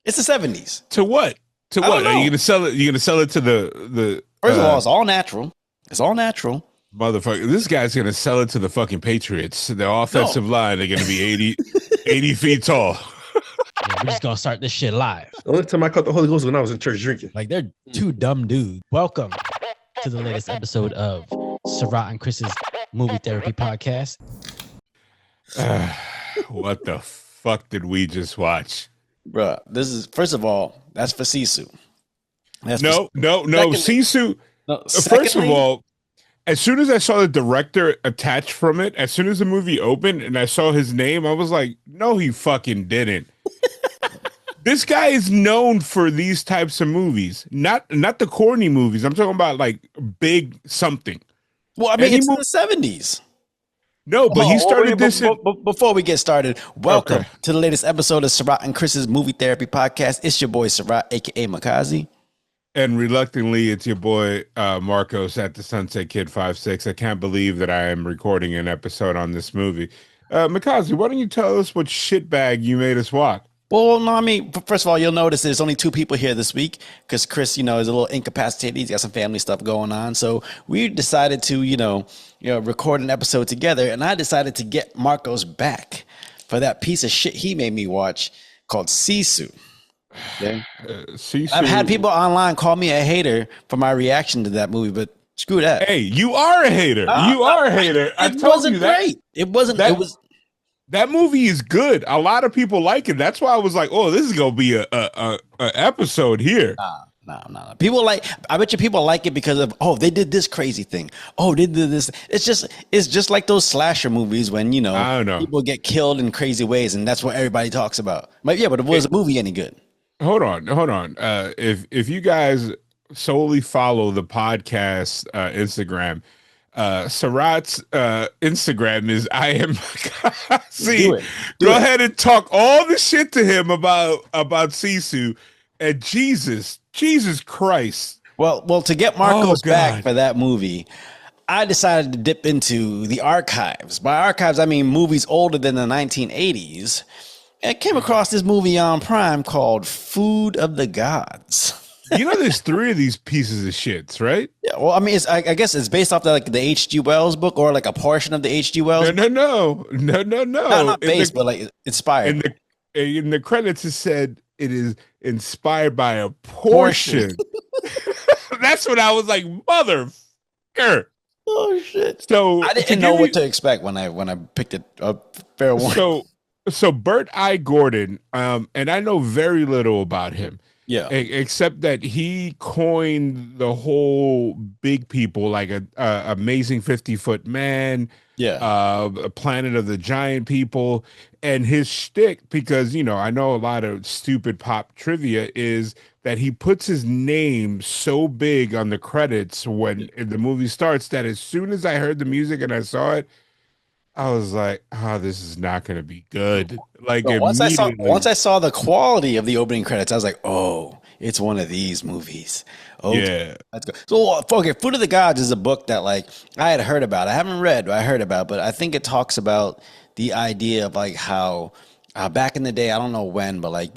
It's the 70s. To what? To I don't what? Are know. you gonna sell it? You gonna sell it to the First of all, it's all natural. It's all natural. motherfucker? This guy's gonna sell it to the fucking Patriots. The offensive line, they're gonna be 80 feet tall. Yeah, we're just gonna start this shit live. The only time I caught the Holy Ghost was when I was in church drinking. Like, they're two dumb dudes. Welcome to the latest episode of Sarat and Chris's Movie Therapy Podcast. What the fuck did we just watch? Bruh, this is, first of all, that's for Sisu. No. Secondly- Sisu. No, First of all, as soon as I saw the director attached from it, as soon as the movie opened and I saw his name, I was like, no, he fucking didn't. This guy is known for these types of movies, not the corny movies. I'm talking about like big something. well, I mean, it's in the 70s. No, but he started this. Before we get started, welcome Okay. to the latest episode of Sarat and Chris's Movie Therapy Podcast. It's your boy Sarat, aka Makazi. And reluctantly, it's your boy Marcos at the Sunset Kid 5'6". I can't believe that I am recording an episode on this movie. Makazi, why don't you tell us what shitbag you made us watch? Well, no, I mean, first of all, you'll notice there's only two people here this week because Chris, is a little incapacitated. He's got some family stuff going on. So we decided to, record an episode together. And I decided to get Marcos back for that piece of shit he made me watch called Sisu. Okay? Sisu. I've had people online call me a hater for my reaction to that movie, but screw that. Hey, you are a hater. You are a hater. I It told wasn't you that. great. It wasn't. That- It was. That movie is good. A lot of people like it. That's why I was like, "Oh, this is gonna be a episode here." No. People I bet you people like it because of, they did this crazy thing. Oh, they did this. It's just like those slasher movies when, I don't know. people get killed in crazy ways and that's what everybody talks about. But yeah, but it was a movie any good? Hold on. If you guys solely follow the podcast Instagram, Sarat's Instagram is I am. See, Do it. go ahead and talk all the shit to him about Sisu, and Jesus Christ. Well, to get Marcos God. back for that movie, I decided to dip into the archives. By archives, I mean movies older than the 1980s. And I came across this movie on Prime called Food of the Gods. There's 3 of these pieces of shits, right? Yeah, well, I mean, I guess it's based off the H.G. Wells book or like a portion of the H.G. Wells. No. Not based, but like inspired. In the credits, it said it is inspired by a portion. That's what I was like, motherfucker. Oh shit! So I didn't know what to expect when I picked it up. Fair warning. So Bert I Gordon, and I know very little about him. Yeah. Except that he coined the whole big people, like a amazing 50-foot man, a Planet of the Giant People, and his shtick, because I know a lot of stupid pop trivia, is that he puts his name so big on the credits when the movie starts that as soon as I heard the music and I saw it, I was like, "Oh, this is not going to be good." Like once I saw the quality of the opening credits, I was like, "Oh, it's one of these movies." Oh, yeah. Let's go. So, okay, Food of the Gods is a book that I had heard about. I haven't read, but I heard about. But I think it talks about the idea of how back in the day, I don't know when, but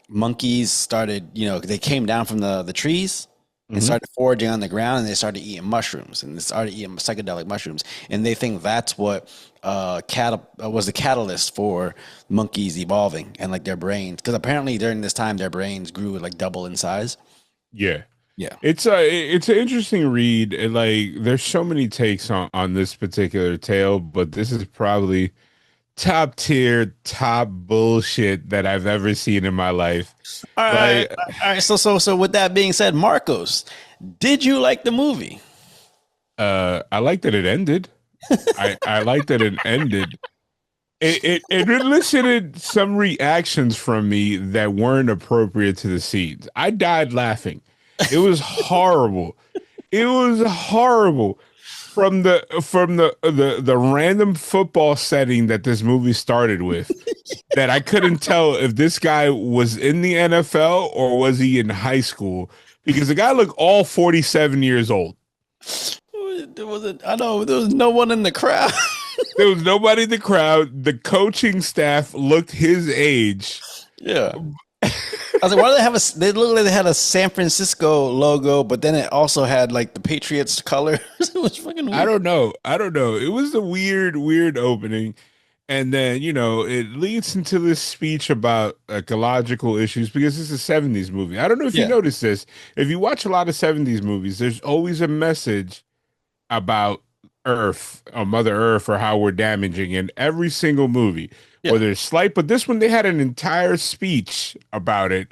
monkeys started. They came down from the trees. And started foraging on the ground, and they started eating mushrooms, and they started eating psychedelic mushrooms, and they think that's what was the catalyst for monkeys evolving and their brains, because apparently during this time their brains grew double in size. Yeah. Yeah, it's an interesting read, and there's so many takes on this particular tale, but this is probably top bullshit that I've ever seen in my life. All right. So with that being said, Marcos, did you like the movie? I like that it ended. I like that it ended. It elicited some reactions from me that weren't appropriate to the scenes. I died laughing. It was horrible. It was horrible. From the random football setting that this movie started with, that I couldn't tell if this guy was in the NFL or was he in high school, because the guy looked all 47 years old. I know there was no one in the crowd. There was nobody in the crowd. The coaching staff looked his age. Yeah. I was like, why do they have a? They look like they had a San Francisco logo, but then it also had like the Patriots colors. It was fucking weird. I don't know. I don't know. It was a weird opening. And then, it leads into this speech about ecological issues because it's a 70s movie. I don't know if you Yeah. noticed this. If you watch a lot of 70s movies, there's always a message about Earth or Mother Earth or how we're damaging in every single movie, Yeah. whether it's slight. But this one, they had an entire speech about it.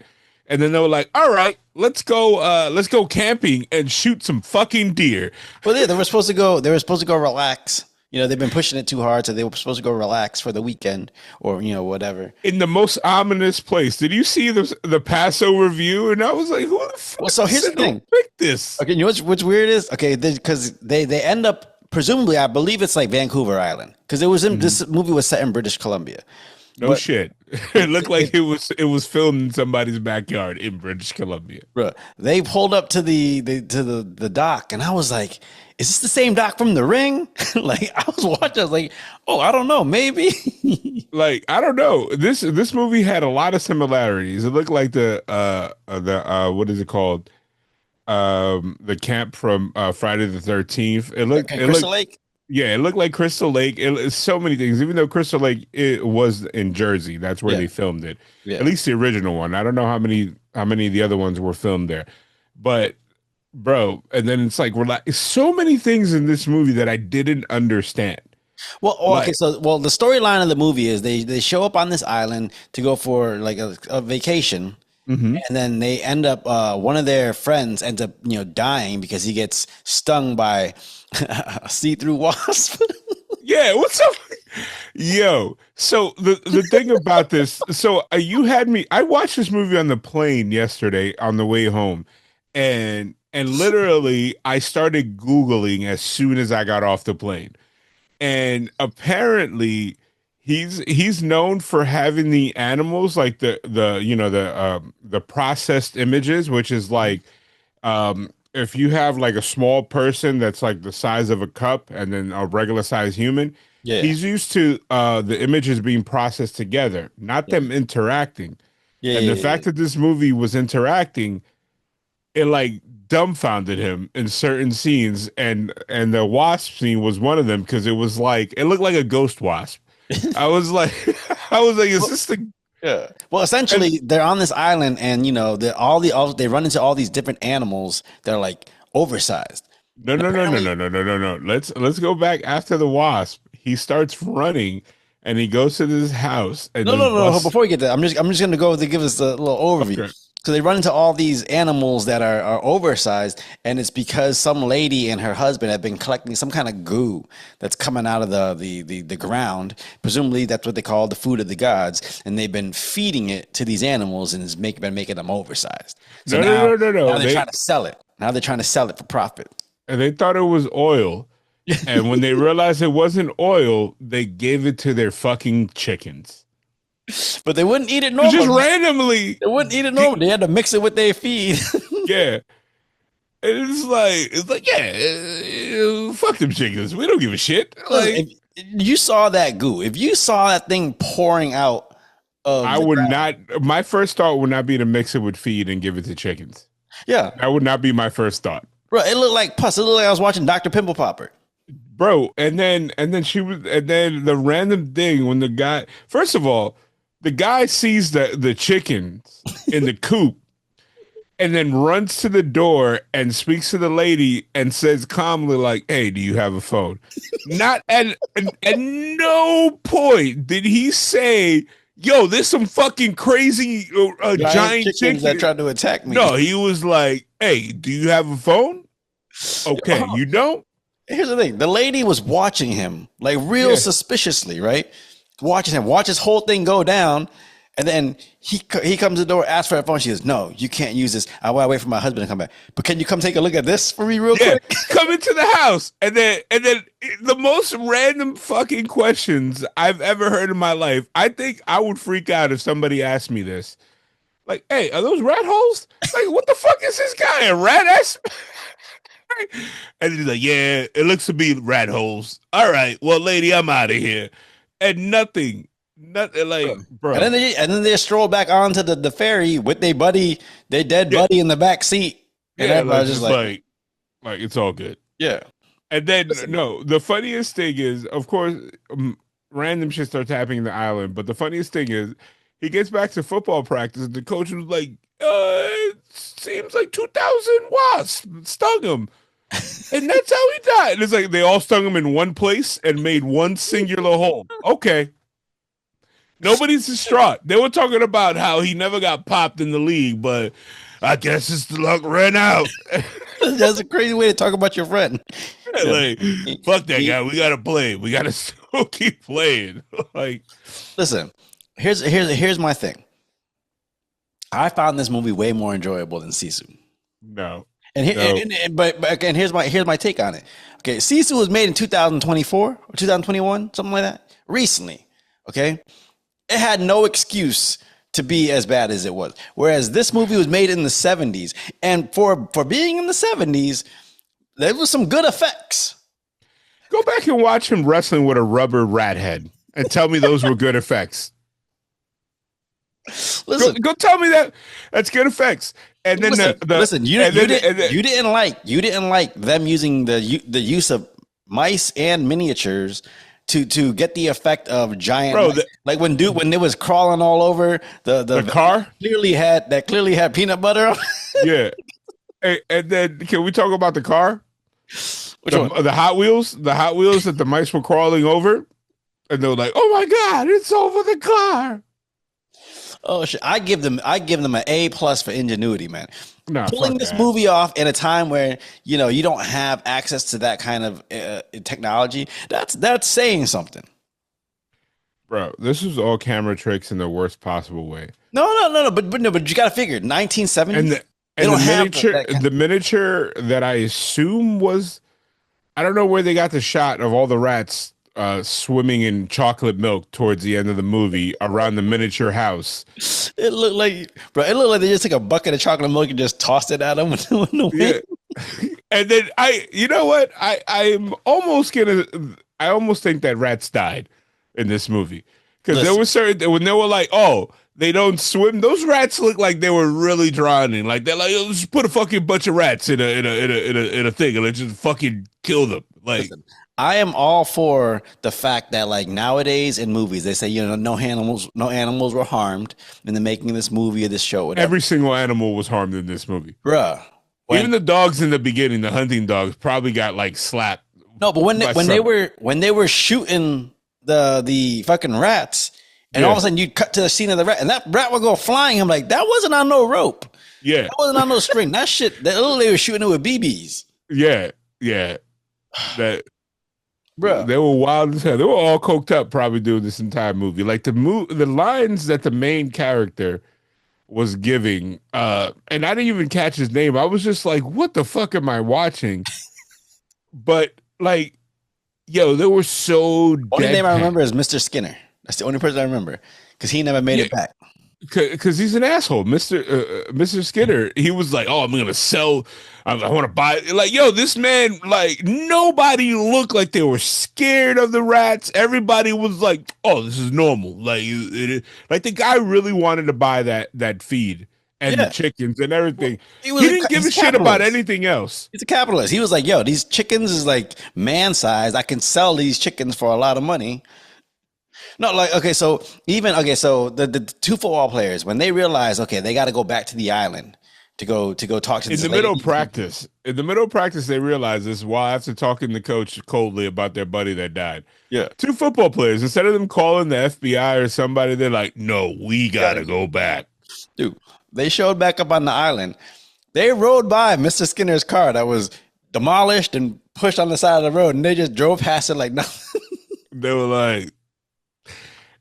And then they were like, all right, let's go camping and shoot some fucking deer. Well, yeah, they were supposed to go. They were supposed to go relax. They've been pushing it too hard, so they were supposed to go relax for the weekend or whatever. In the most ominous place. Did you see the Passover view? And I was like, who the fuck? Well, so here's the thing. Pick this. Okay, you know what's weird is because they end up presumably, I believe it's like Vancouver Island because it was in this movie was set in British Columbia. No shit. It looked like it was filmed in somebody's backyard in British Columbia. Bro, they pulled up to the dock, and I was like, "Is this the same dock from The Ring?" Like I was watching, I was like, "Oh, I don't know, maybe." Like I don't know. This movie had a lot of similarities. It looked like the what is it called? The camp from Friday the 13th. It looked Crystal Lake. Yeah, it looked like Crystal Lake. It's so many things. Even though Crystal Lake it was in Jersey, that's where they filmed it. Yeah. At least the original one. I don't know how many of the other ones were filmed there. But bro, and then it's like so many things in this movie that I didn't understand. Well, okay, so the storyline of the movie is they show up on this island to go for like a vacation. Mm-hmm. And then they end up one of their friends ends up dying because he gets stung by a see-through wasp. Yeah, what's up? Yo, so the thing about this, so you had me, I watched this movie on the plane yesterday on the way home, and literally I started Googling as soon as I got off the plane. And apparently he's known for having the animals like the processed images, which is like if you have like a small person that's like the size of a cup and then a regular size human, he's used to the images being processed together, not them interacting. And the fact that this movie was interacting, it like dumbfounded him in certain scenes, and the wasp scene was one of them because it was like it looked like a ghost wasp. I was like, is this the? Yeah. Well, essentially, they're on this island, and they run into all these different animals that are like oversized. No. Let's go back after the wasp. He starts running, and he goes to this house. And No. Before we get there, I'm just gonna go to give us a little overview. Okay. So they run into all these animals that are oversized, and it's because some lady and her husband have been collecting some kind of goo that's coming out of the ground. Presumably, that's what they call the food of the gods, and they've been feeding it to these animals, and it's been making them oversized. So no. Now they're trying to sell it. Now they're trying to sell it for profit. And they thought it was oil, and when they realized it wasn't oil, they gave it to their fucking chickens. But they wouldn't eat it normally. Just randomly. They wouldn't eat it normally. They had to mix it with their feed. Yeah. And it's like, fuck them chickens. We don't give a shit. Like, if you saw that goo, if you saw that thing pouring out of I would not, my first thought would not be to mix it with feed and give it to chickens. Yeah. That would not be my first thought. Bro, it looked like pus. It looked like I was watching Dr. Pimple Popper. Bro, and then the random thing when the guy, first of all, the guy sees the chickens in the coop and then runs to the door and speaks to the lady and says calmly, like, "Hey, do you have a phone?" Not at no point did he say, "Yo, there's some fucking crazy giant chickens that tried to attack me." No, he was like, "Hey, do you have a phone?" Okay, you don't? Here's the thing. The lady was watching him like real suspiciously, right? Watching him, watch his whole thing go down. And then he comes to the door, asks for her phone. She goes, "No, you can't use this. I want to wait for my husband to come back. But can you come take a look at this for me real quick?" Come into the house. And then the most random fucking questions I've ever heard in my life. I think I would freak out if somebody asked me this. Like, "Hey, are those rat holes? Like, what the fuck is this guy? A rat ass?" And he's like, "Yeah, it looks to be rat holes. All right, well, lady, I'm out of here." And nothing Nothing like, bro. And then they stroll back onto the ferry with their dead buddy in the back seat. And Yeah, everybody's just like it's all good. yeah. And then no, the funniest thing is, of course, random shit starts happening in the island. But the funniest thing is, he gets back to football practice, and the coach was like, "It seems like 2,000 wasps stung him, and that's how he died." And it's like they all stung him in one place and made one singular hole. Okay, nobody's distraught. They were talking about how he never got popped in the league, but I guess his luck ran out. That's a crazy way to talk about your friend. Like, fuck that guy. We gotta play. We gotta still keep playing. Like, listen, here's my thing. I found this movie way more enjoyable than Sisu. No. But here's my take on it. Okay, Sisu was made in 2024 or 2021, something like that. Recently, okay, it had no excuse to be as bad as it was. Whereas this movie was made in the 70s, and for being in the 70s, there was some good effects. Go back and watch him wrestling with a rubber rat head and tell me those were good effects. Listen, go tell me that's good effects. And then you didn't like them using the use of mice and miniatures to get the effect of giant, like when they was crawling all over the car clearly had peanut butter on. Yeah. And then can we talk about the car? Which one? The Hot Wheels that the mice were crawling over, and they were like, "Oh my God, it's over the car." Oh shit! I give them an A+ for ingenuity, man. Nah, pulling this movie off in a time where you don't have access to that kind of technology. That's saying something, bro. This was all camera tricks in the worst possible way. No. But you got to figure 1970s. And the miniature that I assume was, I don't know where they got the shot of all the rats swimming in chocolate milk towards the end of the movie around the miniature house. It looked like they just took a bucket of chocolate milk and just tossed it at them. Yeah. And then you know what? I almost think that rats died in this movie, because there was certain when they were like, "Oh, they don't swim." Those rats look like they were really drowning. Like they're like, "Let's put a fucking bunch of rats in a thing and let's just fucking kill them." Like, listen, I am all for the fact that like nowadays in movies they say no animals were harmed in the making of this movie or this show. Whatever. Every single animal was harmed in this movie, bruh. Even the dogs in the beginning, the hunting dogs, probably got like slapped. No, but when they were shooting the fucking rats. And all of a sudden, you'd cut to the scene of the rat, and that rat would go flying. I'm like, that wasn't on no rope. Yeah. That wasn't on no string. That shit, they were shooting it with BBs. Yeah. That, bro, they were wild as hell. They were all coked up probably doing this entire movie. Like the lines that the main character was giving, and I didn't even catch his name. I was just like, what the fuck am I watching? But like, yo, they were so Only name I remember is Mr. Skinner. That's the only person I remember, because he never made it back. Because he's an asshole, Mr. Skinner. He was like, "Oh, I'm gonna sell. I want to buy." Like, yo, this man, like, nobody looked like they were scared of the rats. Everybody was like, "Oh, this is normal." Like, like the guy really wanted to buy that feed and the chickens and everything. He didn't give a shit about anything else. He's a capitalist. He was like, "Yo, these chickens is like man sized. I can sell these chickens for a lot of money." No, like, so the two football players, when they realize, okay, they got to go back to the island to go talk to this lady. In the middle of practice, they realize this while after talking to the coach coldly about their buddy that died. Yeah. Two football players, instead of them calling the FBI or somebody, they're like, "No, we got to go back." Dude, they showed back up on the island. They rode by Mr. Skinner's car that was demolished and pushed on the side of the road, and they just drove past it like nothing. They were like,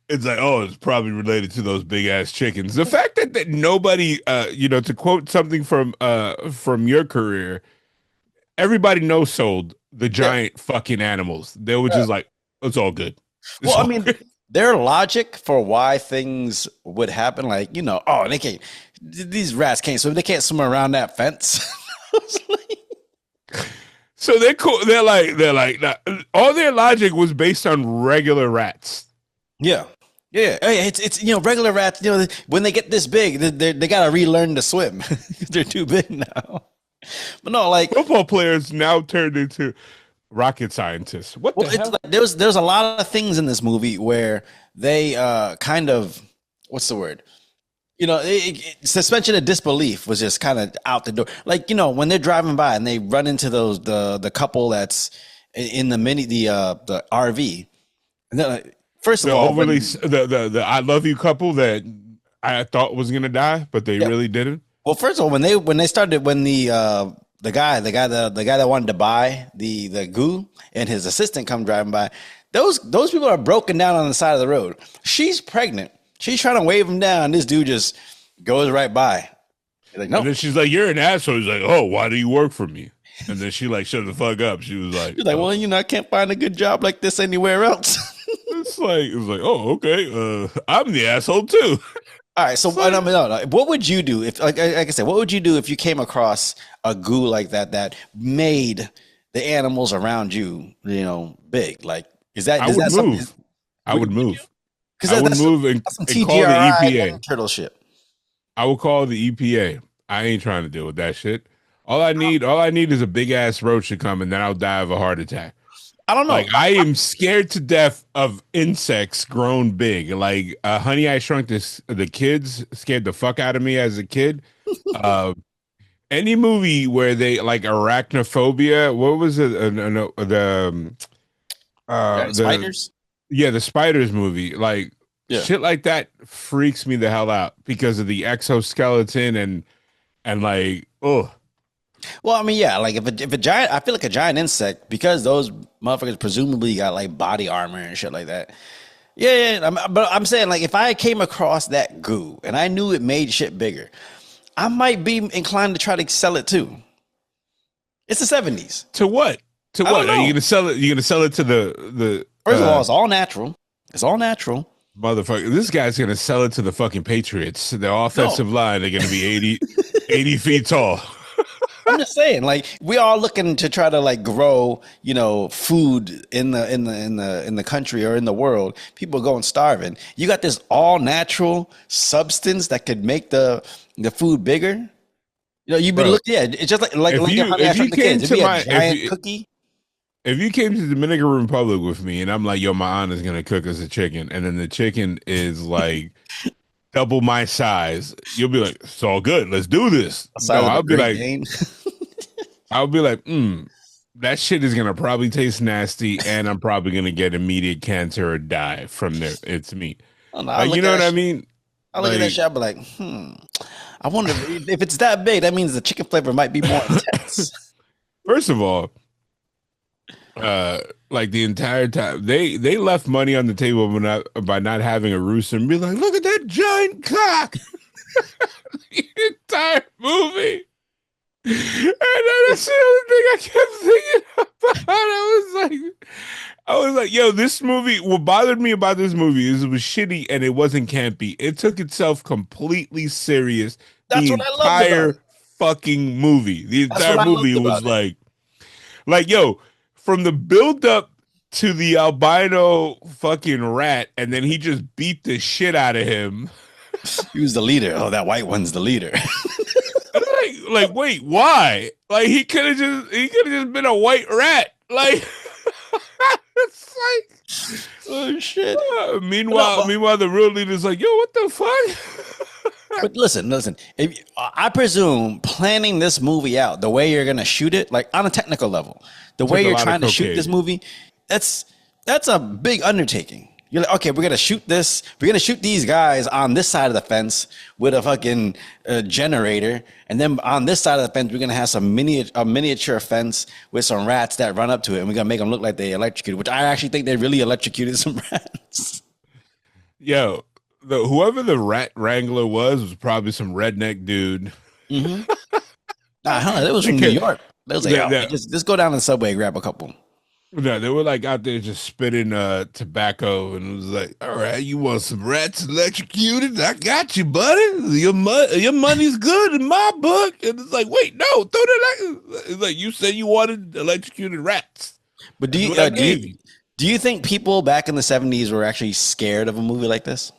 it's like, oh, it's probably related to those big ass chickens. The fact that nobody, to quote something from your career, everybody no-sold the giant fucking animals. They were just like, it's all good. It's all good. Their logic for why things would happen, like, they can't, these rats can't swim. They can't swim around that fence. So they're cool. They're like, all their logic was based on regular rats. Yeah. Yeah, oh, yeah, it's regular rats. When they get this big, they gotta relearn to swim. They're too big now. But no, like, Football players now turned into rocket scientists. What well, the it's hell? like there's a lot of things in this movie where they kind of, what's the word? Suspension of disbelief was just kind of out the door. Like, when they're driving by and they run into the couple that's in the RV. And then, first of The all, overly the I love you couple that I thought was gonna die, but they really didn't. well, first of all, when they started, when the guy that wanted to buy the goo and his assistant come driving by, those people are broken down on the side of the road. She's pregnant. She's trying to wave him down. This dude just goes right by. He's like, no. And then she's like, "You're an asshole." He's like, "Oh, why do you work for me?" And then she like, "Shut the fuck up." She was like, He's like, well, I can't find a good job like this anywhere else. it was like, "Oh, okay. I'm the asshole too." All right. So no. What would you do if, like I said, what would you do if you came across a goo like that made the animals around you, big? Like, I would move. I would move. Because I would move and some call the TGRI EPA. turtle shit. I would call the EPA. I ain't trying to deal with that shit. All I need is a big ass roach to come, and then I'll die of a heart attack. I don't know. Like, I am scared to death of insects grown big. Like, Honey, I Shrunk the Kids scared the fuck out of me as a kid. Any movie where they like arachnophobia. What was it? The spiders. Yeah, the spiders movie. Like, shit like that freaks me the hell out because of the exoskeleton and like, oh. Well, I mean, yeah, like if a giant, I feel like a giant insect, because those motherfuckers presumably got like body armor and shit like that. Yeah. But I'm saying, like, if I came across that goo and I knew it made shit bigger, I might be inclined to try to sell it too. It's the 70s. To what? To what? Are you gonna sell it? You gonna sell it to the? First of all, it's all natural. It's all natural. Motherfucker, this guy's gonna sell it to the fucking Patriots. The offensive line, they're gonna be 80 feet tall. I'm just saying, like, we are looking to try to like grow, food in the country or in the world. People are going starving. You got this all natural substance that could make the food bigger. You've been looking. Yeah, it's just like if you came to my giant cookie. If you came to the Dominican Republic with me and I'm like, yo, my aunt is gonna cook us a chicken, and then the chicken is like double my size, you'll be like, it's all good, let's do this. No, I'll be like, that shit is gonna probably taste nasty, and I'm probably gonna get immediate cancer or die from there. It's me. You know what I mean? I look at that shit, I'll be like, I wonder if it's that big, that means the chicken flavor might be more intense. First of all, like the entire time they left money on the table by not having a rooster and be like, look at that giant cock. The entire movie. And then that's the only thing I kept thinking about. I was like, yo, this movie, what bothered me about this movie is it was shitty and it wasn't campy. It took itself completely serious. That's the what I loved entire about it. Fucking movie. The entire movie was like, yo, from the build up to the albino fucking rat, and then he just beat the shit out of him. He was the leader. Oh, that white one's the leader. like, wait, why? Like, he could have just been a white rat. Like, it's like, oh shit. Meanwhile, the real leader's like, yo, what the fuck? But listen. I presume planning this movie out, the way you're gonna shoot it, like on a technical level, the way you're trying to shoot this movie, that's a big undertaking. You're like, okay, we're gonna shoot this. We're gonna shoot these guys on this side of the fence with a fucking generator, and then on this side of the fence, we're gonna have some miniature fence with some rats that run up to it, and we're gonna make them look like they electrocuted. Which I actually think they really electrocuted some rats. Yo, whoever the rat wrangler was probably some redneck dude. Mm-hmm. It was from New York. They was like, just go down to the subway and grab a couple. No, they were like out there just spitting tobacco, and it was like, all right, you want some rats electrocuted? I got you, buddy. Your money's good in my book. And it's like, wait, no, throw that. It's like, you said you wanted electrocuted rats. But do Do you think people back in the 70s were actually scared of a movie like this?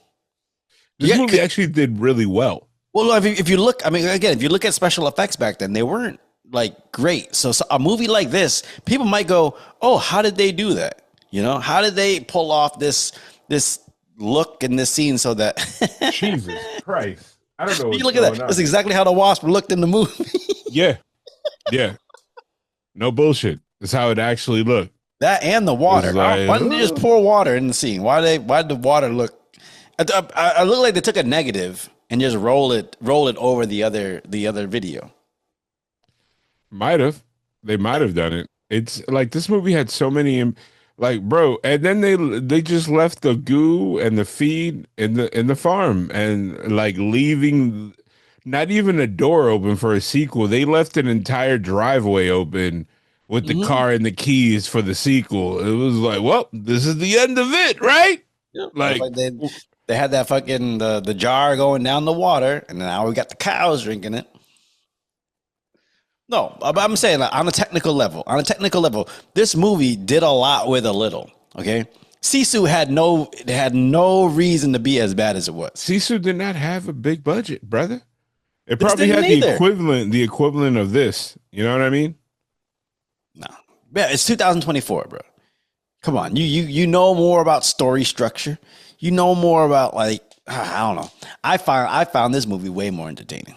This movie actually did really well. Well, if you look, I mean, again, if you look at special effects back then, they weren't like great. So a movie like this, people might go, "Oh, how did they do that? You know, how did they pull off this look in this scene so that?" Jesus Christ! I don't know. You look at that. That's exactly how the Wasp looked in the movie. Yeah. No bullshit. That's how it actually looked. That and the water. Like, why didn't they just pour water in the scene? Why did the water look? I look like they took a negative and just roll it over the other video. They might have done it. It's like this movie had so many, like, bro, and then they just left the goo and the feed in the farm and like leaving not even a door open for a sequel. They left an entire driveway open with the car and the keys for the sequel. It was like, well, this is the end of it, right? Yeah, like they had that fucking the jar going down the water, and now we got the cows drinking it. No, but I'm saying like, on a technical level, this movie did a lot with a little. Okay, Sisu had no reason to be as bad as it was. Sisu did not have a big budget, brother. It probably had the equivalent of this. You know what I mean? No, yeah, it's 2024, bro. Come on, you know more about story structure. You know more about like I don't know. I found this movie way more entertaining,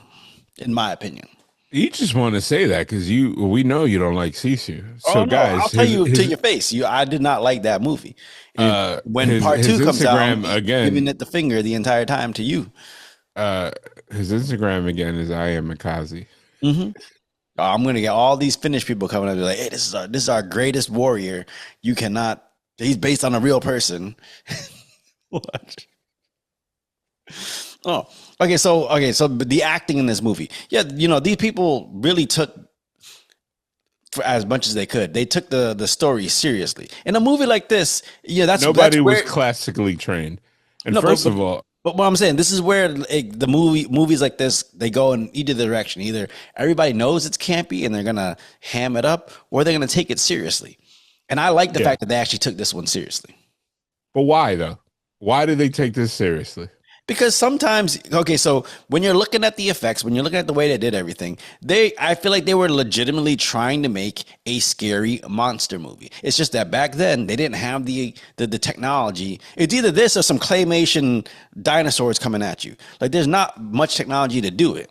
in my opinion. You just want to say that because we know you don't like Sisu. So guys, I'll tell you to your face. I did not like that movie. When part 2 comes out, again, giving it the finger the entire time to you. His Instagram again is I am Mikazi. Mm-hmm. I'm gonna get all these Finnish people coming up and be like, "Hey, this is our greatest warrior. You cannot. He's based on a real person." What? Oh, okay. So the acting in this movie, yeah, you know, these people really took for as much as they could. They took the story seriously. In a movie like this, yeah, nobody was classically trained. And first of all, but what I'm saying, this is where the movies like this, they go in either direction. Either everybody knows it's campy and they're gonna ham it up, or they're gonna take it seriously. And I like the fact that they actually took this one seriously. But why though? Why did they take this seriously? Because sometimes, okay, so when you're looking at the effects, when you're looking at the way they did everything, I feel like they were legitimately trying to make a scary monster movie. It's just that back then they didn't have the technology. It's either this or some claymation dinosaurs coming at you. Like there's not much technology to do it.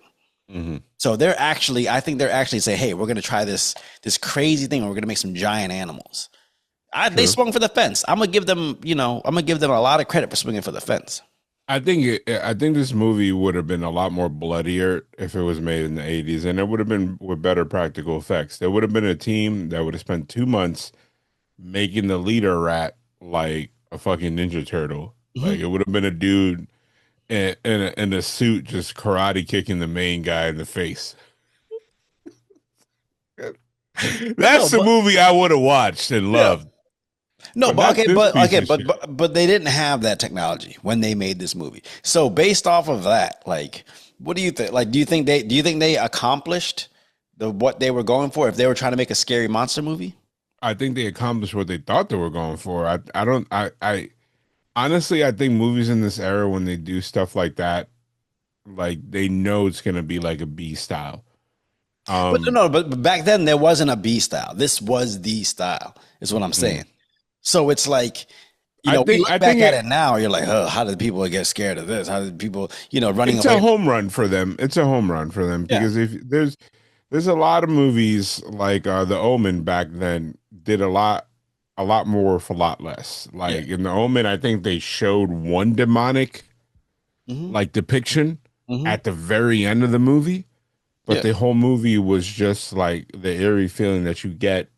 Mm-hmm. So I think they're actually say, hey, we're gonna try this crazy thing. We're gonna make some giant animals. They swung for the fence. I'm gonna give them a lot of credit for swinging for the fence. I think this movie would have been a lot more bloodier if it was made in the 80s, and it would have been with better practical effects. There would have been a team that would have spent 2 months making the leader rat like a fucking Ninja Turtle. Mm-hmm. Like it would have been a dude in a suit just karate kicking the main guy in the face. That's the movie I would have watched and loved. No, but they didn't have that technology when they made this movie. So based off of that, like, what do you think? Like, do you think they accomplished what they were going for if they were trying to make a scary monster movie? I think they accomplished what they thought they were going for. I honestly, I think movies in this era, when they do stuff like that, like they know it's gonna be like a B style. But back then there wasn't a B style. This was the style, is what I'm saying. So it's like, we look back at it now, you're like, oh, how did people get scared of this? How did people, running away? It's a home run for them. It's a home run for them because if there's a lot of movies like The Omen back then did a lot more for a lot less. Like in The Omen, I think they showed one demonic like depiction at the very end of the movie, but the whole movie was just like the eerie feeling that you get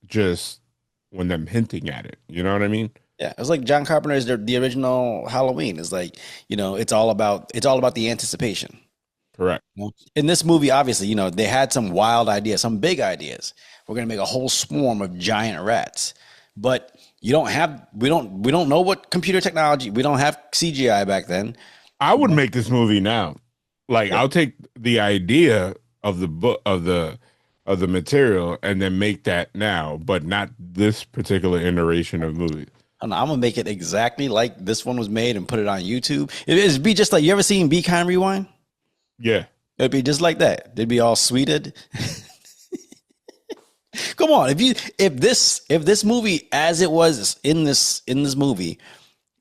just when them hinting at it. You know what I mean? Yeah, it's like John Carpenter's the original Halloween. It's like, it's all about the anticipation. Correct. In this movie, obviously, they had some wild ideas, some big ideas. We're gonna make a whole swarm of giant rats, but we don't know what computer technology. We don't have CGI back then. I would make this movie now. Like I'll take the idea of the book of of the material and then make that now, but not this particular iteration of movies. I'm gonna make it exactly like this one was made and put it on YouTube. It'd be just like, you ever seen Be Kind Rewind? Yeah. It'd be just like that. They'd be all sweeted. Come on, if this movie as it was in this movie,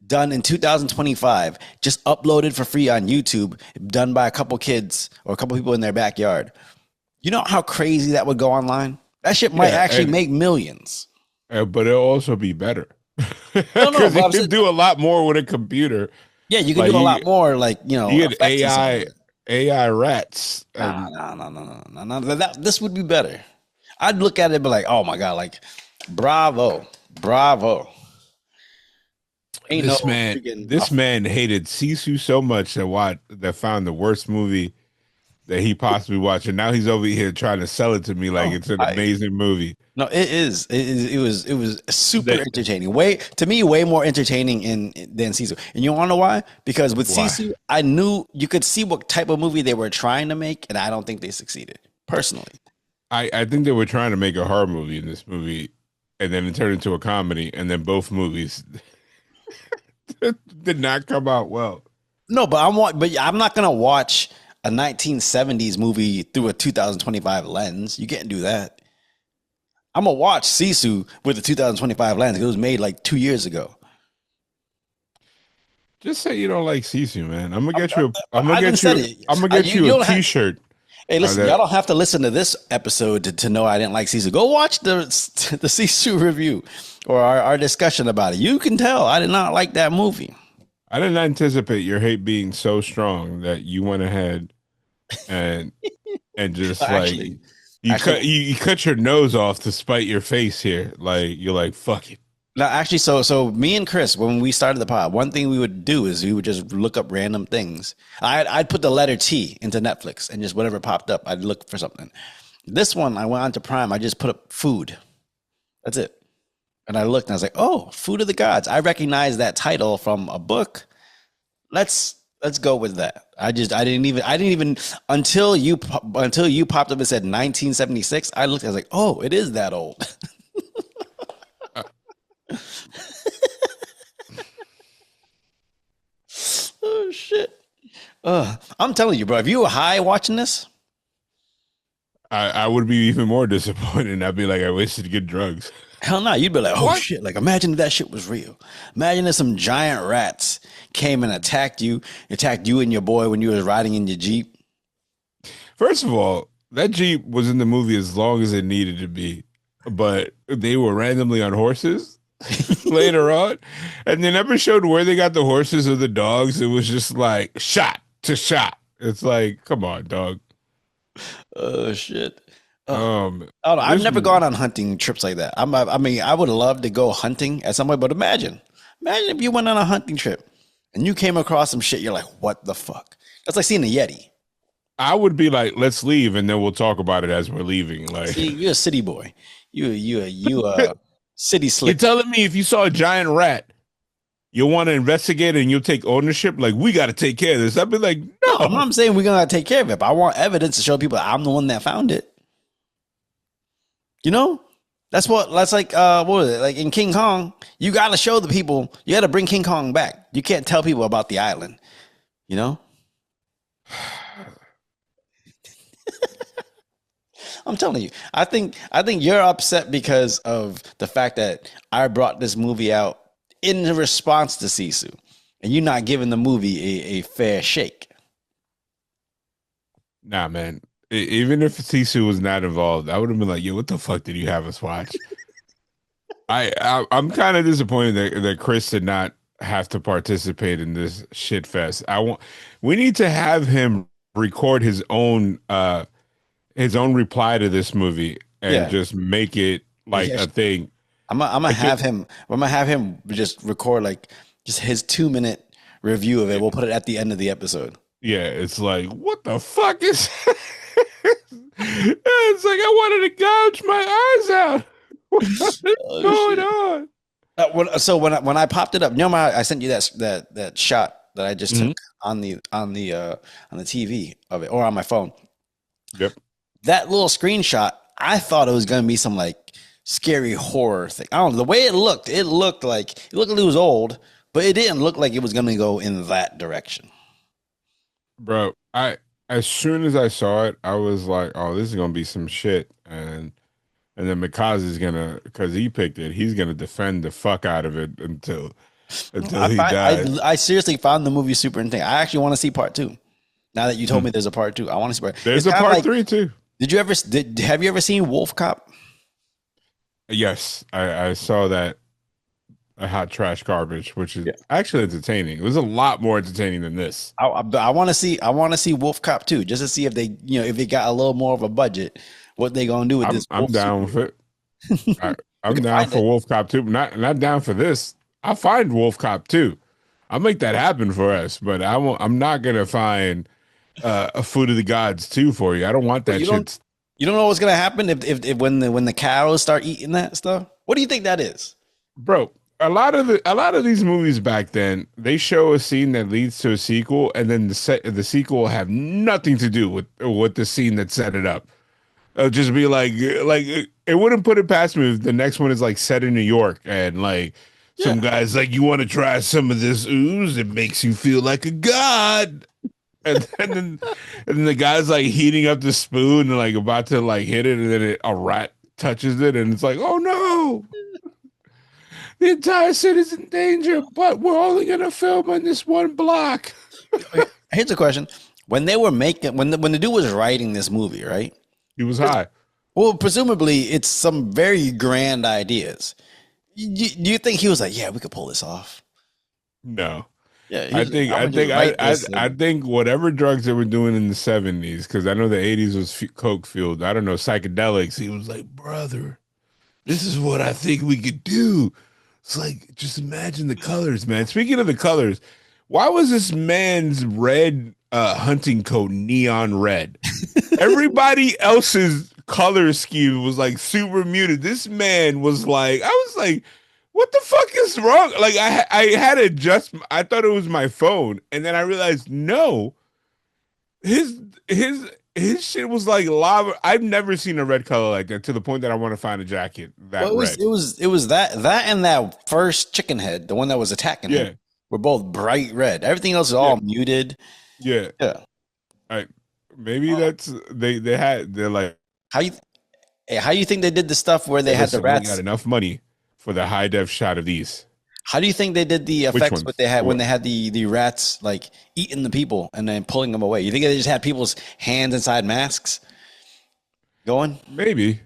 done in 2025, just uploaded for free on YouTube, done by a couple kids or a couple people in their backyard, you know how crazy that would go online? That shit might actually make millions. But it'll also be better. No, Because you can do a lot more with a computer. Yeah, you can do a lot more, like, you know, you get AI rats. No. This would be better. I'd look at it and be like, oh my God, like, bravo. This man hated Sisu so much that found the worst movie that he possibly watched, and now he's over here trying to sell it to me like it's an amazing movie. No, it is. It was super entertaining. Way more entertaining than Sisu. And you want to know why? Because with Sisu, I knew you could see what type of movie they were trying to make, and I don't think they succeeded personally. I think they were trying to make a horror movie in this movie, and then it turned into a comedy, and then both movies did not come out well. No, but I'm not gonna watch a 1970s movie through a 2025 lens. You can't do that. I'm gonna watch Sisu with a 2025 lens. It was made like 2 years ago. Just say you don't like Sisu, man. I'm gonna get you a T-shirt. Hey, listen, y'all don't have to listen to this episode to know I didn't like Sisu. Go watch the Sisu review or our discussion about it. You can tell I did not like that movie. I didn't anticipate your hate being so strong that you went ahead and just you cut your nose off to spite your face here. Like, you're like, fuck it. No, actually, so me and Chris, when we started the pod, one thing we would do is we would just look up random things. I'd put the letter T into Netflix and just whatever popped up, I'd look for something. This one, I went on to Prime. I just put up food. That's it. And I looked and I was like, oh, Food of the Gods. I recognize that title from a book. Let's go with that. I didn't even until you popped up and said 1976. I looked. I was like, oh, it is that old. Oh shit! I'm telling you, bro. If you were high watching this, I would be even more disappointed. I'd be like, I wasted good drugs. Hell no, you'd be like, oh shit! Like, imagine if that shit was real. Imagine if some giant rats came and attacked you and your boy when you was riding in your Jeep. First of all, that Jeep was in the movie as long as it needed to be, but they were randomly on horses later on, and they never showed where they got the horses or the dogs. It was just like shot to shot. It's like, come on, dog. Oh shit. I've never gone on hunting trips like that. I mean, I would love to go hunting at some point, but imagine if you went on a hunting trip and you came across some shit. You're like, what the fuck? That's like seeing a Yeti. I would be like, let's leave, and then we'll talk about it as we're leaving. Like, see, you're a city boy. You city slick. You're telling me if you saw a giant rat, you'll want to investigate it and you'll take ownership? Like, we got to take care of this. I'd be like, no. I'm saying we're going to take care of it, but I want evidence to show people I'm the one that found it. You know? That's like, what was it? Like in King Kong, you got to show the people, you got to bring King Kong back. You can't tell people about the island, you know? I'm telling you, I think you're upset because of the fact that I brought this movie out in response to Sisu, and you're not giving the movie a fair shake. Nah, man. Even if Sisu was not involved, I would have been like, yo, what the fuck did you have us watch? I'm kind of disappointed that Chris did not have to participate in this shit fest. We need to have him record his own reply to this movie and just make it like a thing. I'm gonna have him just record like just his 2-minute review of it. We'll put it at the end of the episode. Yeah, it's like, what the fuck is it's like I wanted to gouge my eyes out. What's going on? So when I popped it up, you know, I sent you that shot that I just took on the TV of it or on my phone. Yep. That little screenshot, I thought it was gonna be some like scary horror thing. I don't know the way it looked. It looked like it was old, but it didn't look like it was gonna go in that direction. Bro, as soon as I saw it, I was like, "Oh, this is gonna be some shit," and then Mikazu's gonna, because he picked it, he's gonna defend the fuck out of it until he dies. I seriously found the movie super intense. I actually want to see part 2. Now that you told me there's a part 2, I want to see part. There's a part 3 too. Have you ever seen Wolf Cop? Yes, I saw that. A hot trash garbage, which is actually entertaining. It was a lot more entertaining than this. I want to see Wolf Cop 2 just to see if they, if they got a little more of a budget, what they gonna do with this. I'm down with it. I'm down for Wolf Cop 2, but not down for this. I'll find Wolf Cop 2. I'll make that happen for us, but I'm not gonna find a Food of the Gods 2 for you. I don't want that shit. You don't know what's gonna happen if when the cows start eating that stuff. What do you think that is, bro? A lot of these movies back then, they show a scene that leads to a sequel, and then the sequel will have nothing to do with the scene that set it up. It'll just be like it wouldn't put it past me if the next one is like set in New York, and like some guys like, you want to try some of this ooze? It makes you feel like a god. And then the guy's like heating up the spoon and like about to like hit it, and then a rat touches it, and it's like, oh no. The entire city's in danger, but we're only gonna film on this one block. Here's a question: when they were making, when the dude was writing this movie, right? He was high. Well, presumably, it's some very grand ideas. Do you think he was like, "Yeah, we could pull this off"? No. Yeah, I think whatever drugs they were doing in the 70s, because I know the 80s was coke fueled. I don't know, psychedelics. He was like, brother, this is what I think we could do. It's like, just imagine the colors, man. Speaking of the colors, why was this man's red hunting coat neon red? Everybody else's color scheme was like super muted. This man was like, I was like, what the fuck is wrong? Like I had to adjust. I thought it was my phone, and then I realized no, his shit was like lava. I've never seen a red color like that, to the point that I want to find a jacket that red. It was that and that first chicken head, the one that was attacking him, were both bright red. Everything else is all muted. Yeah. Maybe that's they're like, how you think they did the stuff where they had the rats? We got enough money for the high def shot of these. How do you think they did the effects when they had the rats like eating the people and then pulling them away? You think they just had people's hands inside masks going? Maybe.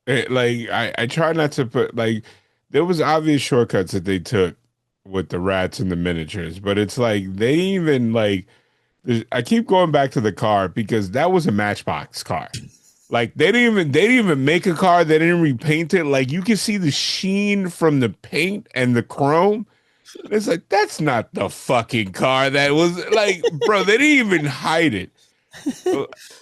I try not to put, like, there was obvious shortcuts that they took with the rats and the miniatures, but it's like they even like, I keep going back to the car because that was a Matchbox car. Like they didn't even make a car. They didn't repaint it. Like you can see the sheen from the paint and the chrome. It's like, that's not the fucking car that was, like, bro, they didn't even hide it.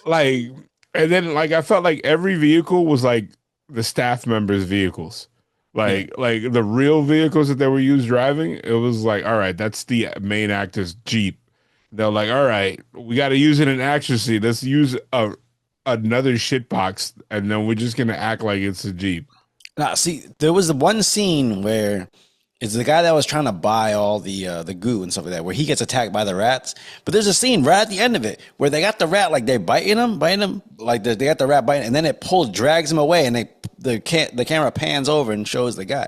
Like, and then like I felt like every vehicle was like the staff members' vehicles. Like the real vehicles that they were used driving, it was like, all right, that's the main actor's Jeep. They're like, all right, we got to use it in action scene. Let's use another shitbox, and then we're just gonna act like it's a Jeep. Now, see, there was the one scene where it's the guy that was trying to buy all the goo and stuff like that, where he gets attacked by the rats. But there's a scene right at the end of it where they got the rat, like they're biting him, like they got the rat biting, and then it drags him away, and the camera pans over and shows the guy.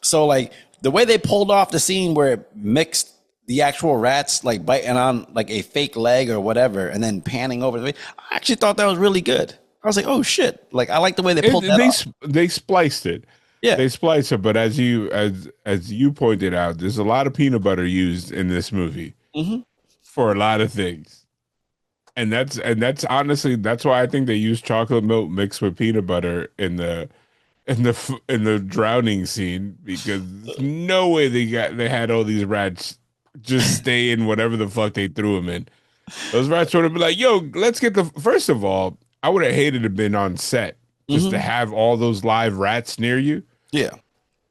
So like the way they pulled off the scene where it mixed the actual rats like biting on like a fake leg or whatever, and then panning over the way, I actually thought that was really good. I was like, oh shit! Like I like the way they pulled that off. They spliced it. Yeah, they spliced it. But as you pointed out, there's a lot of peanut butter used in this movie for a lot of things, and that's honestly, that's why I think they used chocolate milk mixed with peanut butter in the drowning scene, because no way they had all these rats just stay in whatever the fuck they threw them in. Those rats would have been like, yo, let's get first of all, I would have hated to have been on set just to have all those live rats near you. Yeah.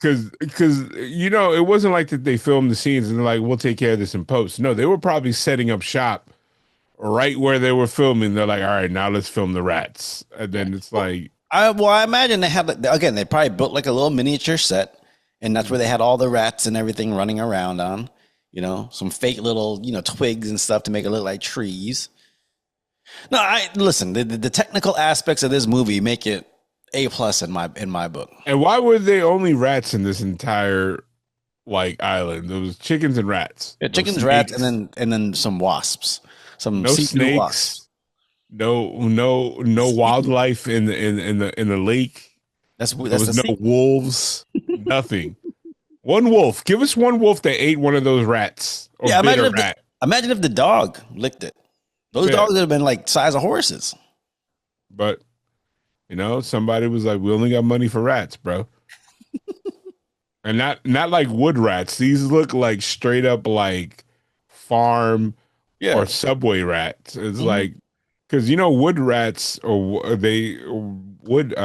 Because it wasn't like that they filmed the scenes and they're like, we'll take care of this in post. No, they were probably setting up shop right where they were filming. They're like, all right, now let's film the rats. And then it's like, I imagine they had again. They probably built like a little miniature set, and that's where they had all the rats and everything running around on. You know, some fake little twigs and stuff to make it look like trees. No, I listen. The technical aspects of this movie make it A+ in my book. And why were there only rats in this entire like island? There was chickens and rats. Yeah, No chickens, rats, snakes, and then some wasps, some no see-through wasps. snakes, no wildlife in the lake. That's There that's was the no wolves, nothing. One wolf. Give us one wolf that ate one of those rats or yeah. bit a rat. Imagine if the dog licked it. Those Yeah. dogs would have been like size of horses. But somebody was like, "We only got money for rats, bro." And not like wood rats. These look like straight up like farm Yeah, or subway rats. It's Mhm. like because wood rats or they wood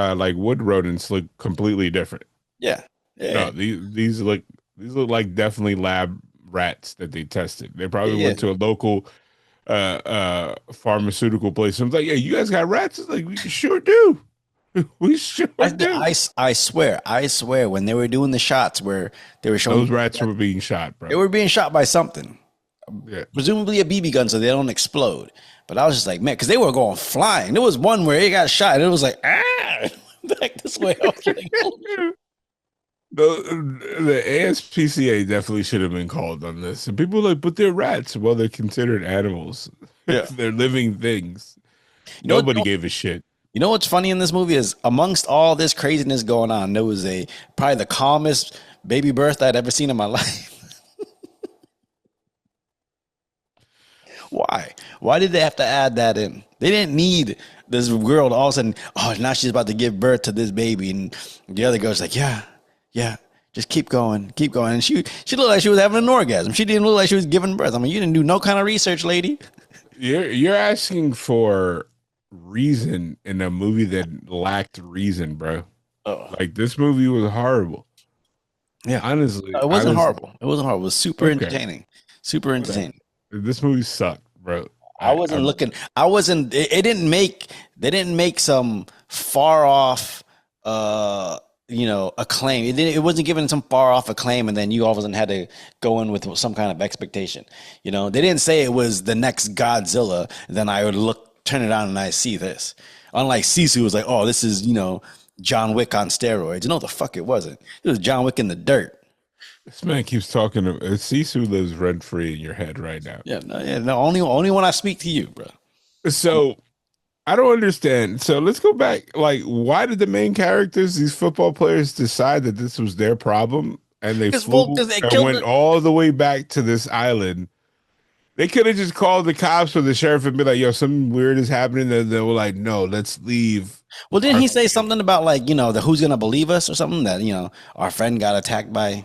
rodents look completely different. yeah, No, yeah, these look like definitely lab rats that they tested. They probably yeah. went to a local pharmaceutical place. I was like, "Yeah, you guys got rats?" It's like, "We sure do. We sure do." I swear, when they were doing the shots where they were showing Those rats were being shot, bro. they were being shot by something, Yeah. presumably a BB gun, so they don't explode. But I was just like, man, because they were going flying. There was one where it got shot, and it was like, back this way. I was like, The ASPCA definitely should have been called on this. And people are like, but they're rats. Well, they're considered animals. Yeah. They're living things. You know what- Nobody gave a shit. You know what's funny in this movie is amongst all this craziness going on, there was probably the calmest baby birth I'd ever seen in my life. Why? Why did they have to add that in? They didn't need this girl to all of a sudden, oh, now she's about to give birth to this baby. And the other girl's like, yeah, just keep going, keep going. And she looked like she was having an orgasm. She didn't look like she was giving birth. I mean, you didn't do no kind of research, lady. You're asking for reason in a movie that lacked reason, bro. Oh. Like this movie was horrible. Yeah. Honestly. It wasn't horrible. It wasn't horrible. It was super Okay. entertaining. Super entertaining. This movie sucked, bro. I wasn't looking. I wasn't. It didn't make. They didn't make some far off, acclaim. It wasn't given some far off acclaim, and then you all of a sudden had to go in with some kind of expectation. They didn't say it was the next Godzilla. Then I would turn it on, and I see this. Unlike Sisu was like, oh, this is John Wick on steroids. No, the fuck it wasn't. It was John Wick in the dirt. This man keeps talking. Sisu lives rent free in your head right now. Yeah, no, only when I speak to you, bro. So I don't understand. So let's go back. Like, why did the main characters, these football players, decide that this was their problem and they flew and went all the way back to this island? They could have just called the cops or the sheriff and be like, "Yo, something weird is happening." And they were like, "No, let's leave." Well, didn't he say something about like the who's gonna believe us or something that our friend got attacked by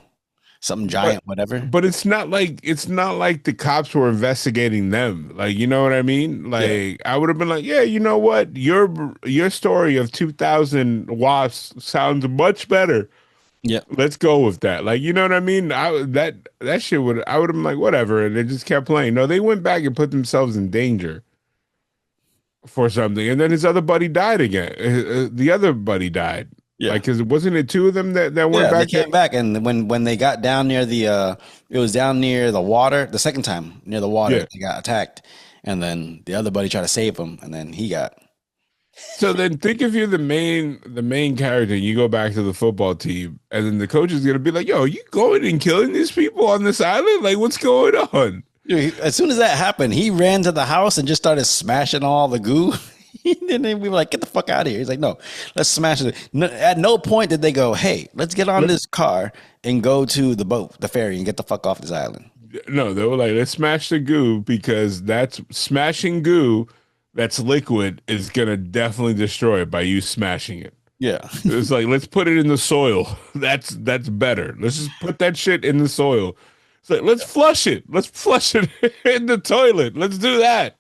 something giant, whatever. But it's not like the cops were investigating them. Like, you know what I mean? Like, I would have been like, yeah, you know what? Your story of 2,000 wasps sounds much better. Yeah, let's go with that. Like, you know what I mean? That shit I would have been like, whatever, and they just kept playing. No, they went back and put themselves in danger for something, and then his other buddy died again. The other buddy died. Yeah, like, because wasn't it two of them that went back? They came back, and when they got down near it was down near the water. The second time near the water, they got attacked, and then the other buddy tried to save him, and then he got. So then, think if you're the main character, and you go back to the football team, and then the coach is gonna be like, "Yo, you going and killing these people on this island? Like, what's going on?" Dude, as soon as that happened, he ran to the house and just started smashing all the goo. And then we were like, get the fuck out of here. He's like, no, let's smash it. No, at no point did they go, hey, let's get on this car and go to the boat, the ferry, and get the fuck off this island. No, they were like, let's smash the goo, because that's smashing goo that's liquid is going to definitely destroy it by you smashing it. Yeah. It's like, let's put it in the soil. That's better. Let's just put that shit in the soil. It's like, let's flush it. Let's flush it in the toilet. Let's do that.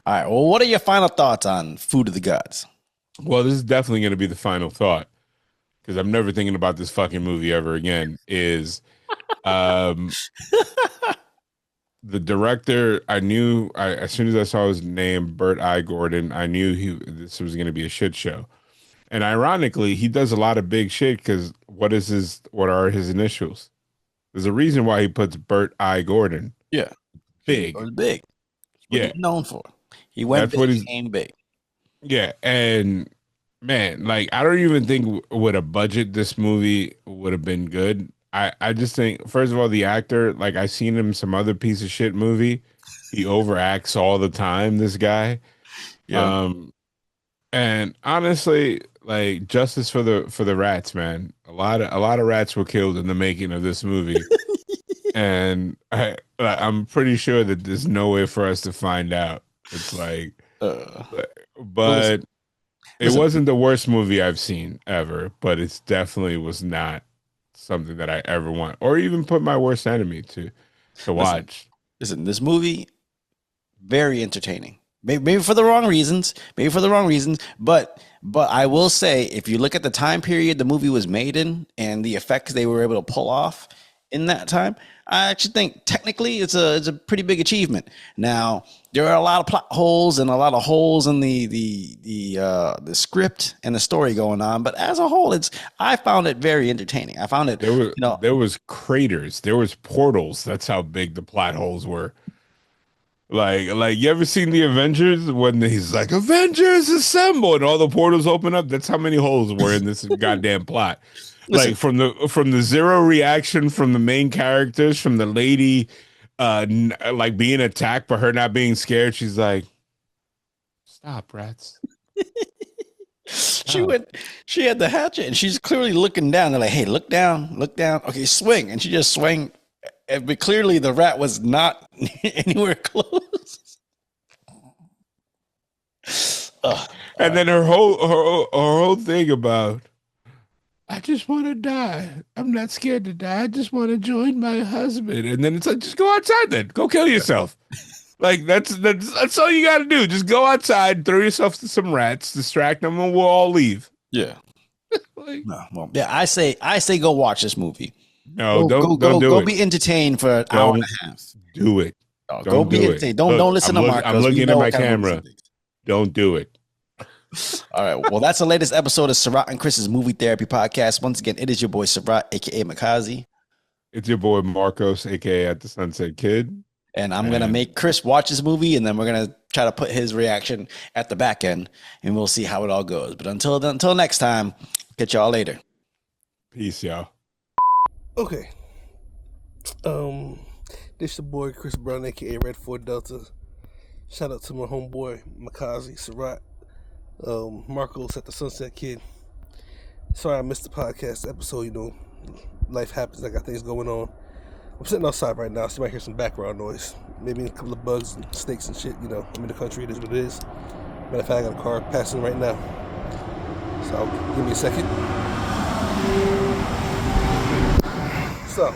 All right. Well, what are your final thoughts on Food of the Gods? Well, this is definitely going to be the final thought, because I'm never thinking about this fucking movie ever again. Is the director? I knew as soon as I saw his name, Bert I Gordon, I knew this was going to be a shit show. And ironically, he does a lot of big shit because what are his initials? There's a reason why he puts Bert I Gordon. Yeah. Big. It was big. That's what Yeah. he's known for. He went That's big, what he he's came big. Yeah, and man, like I don't even think with a budget this movie would have been good. I just think first of all the actor, like I seen him some other piece of shit movie. He overacts all the time, this guy. Yeah. And honestly, like justice for the rats, man. A lot of rats were killed in the making of this movie. And I'm pretty sure that there's no way for us to find out. It's like but it wasn't the worst movie I've seen ever, but it's definitely was not something that I ever want or even put my worst enemy to watch. Listen, this movie, very entertaining. Maybe for the wrong reasons. But I will say, if you look at the time period the movie was made in and the effects they were able to pull off in that time, I actually think technically it's a pretty big achievement. Now there are a lot of plot holes and a lot of holes in the script and the story going on, but as a whole, I found it very entertaining. I found it. There was craters, there was portals. That's how big the plot holes were. Like you ever seen the Avengers when he's like Avengers assemble and all the portals open up? That's how many holes were in this goddamn plot. Listen, like from the zero reaction from the main characters, from the lady like being attacked but her not being scared, she's like, stop, rats. She had the hatchet and she's clearly looking down. They're like, hey, look down. Okay, swing. And she just swung. But clearly the rat was not anywhere close. And then her whole thing about, I just want to die. I'm not scared to die. I just want to join my husband. And then it's like, just go outside then. Go kill yourself. Like that's all you got to do. Just go outside, throw yourself to some rats, distract them, and we'll all leave. Yeah. I say go watch this movie. No, don't do it. Go be entertained for an hour and a half. Do it. Go be entertained. Don't listen to Marcos. I'm looking at my camera. Don't do it. All right. Well, that's the latest episode of Sarat and Chris's Movie Therapy Podcast. Once again, it is your boy Sarat, aka Makazi. It's your boy Marcos, aka At the Sunset Kid. And I'm gonna make Chris watch this movie, and then we're gonna try to put his reaction at the back end, and we'll see how it all goes. But until next time, catch y'all later. Peace, y'all. Okay. This your boy Chris Brown, aka Red 4 Delta. Shout out to my homeboy Makazi, Sarat, Marcos at the Sunset Kid. Sorry I missed the podcast episode, you know. Life happens, I got things going on. I'm sitting outside right now, so you might hear some background noise. Maybe a couple of bugs and snakes and shit, you know. I'm in the country, it is what it is. Matter of fact, I got a car passing right now. So give me a second. So,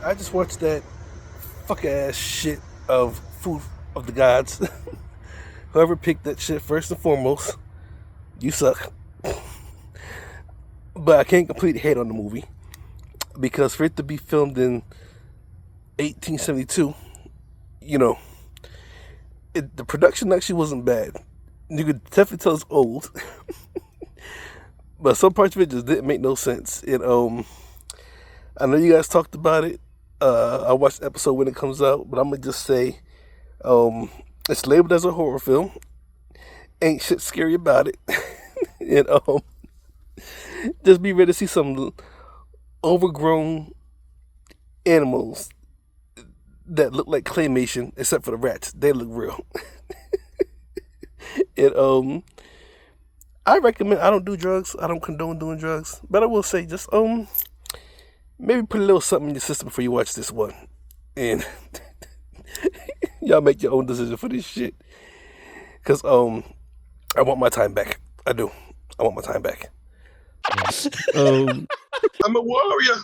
I just watched that fuck ass shit of Food of the Gods. Whoever picked that shit, first and foremost, you suck. But I can't completely hate on the movie, because for it to be filmed in 1872, you know, the production actually wasn't bad. You could definitely tell it's old. But some parts of it just didn't make no sense. And I know you guys talked about it. I watched the episode when it comes out, but I'm gonna just say, it's labeled as a horror film. Ain't shit scary about it. And just be ready to see some overgrown animals that look like claymation, except for the rats. They look real. And I recommend. I don't do drugs. I don't condone doing drugs, but I will say just maybe put a little something in your system before you watch this one, and y'all make your own decision for this shit. Cause I want my time back. I do. I want my time back. I'm a warrior.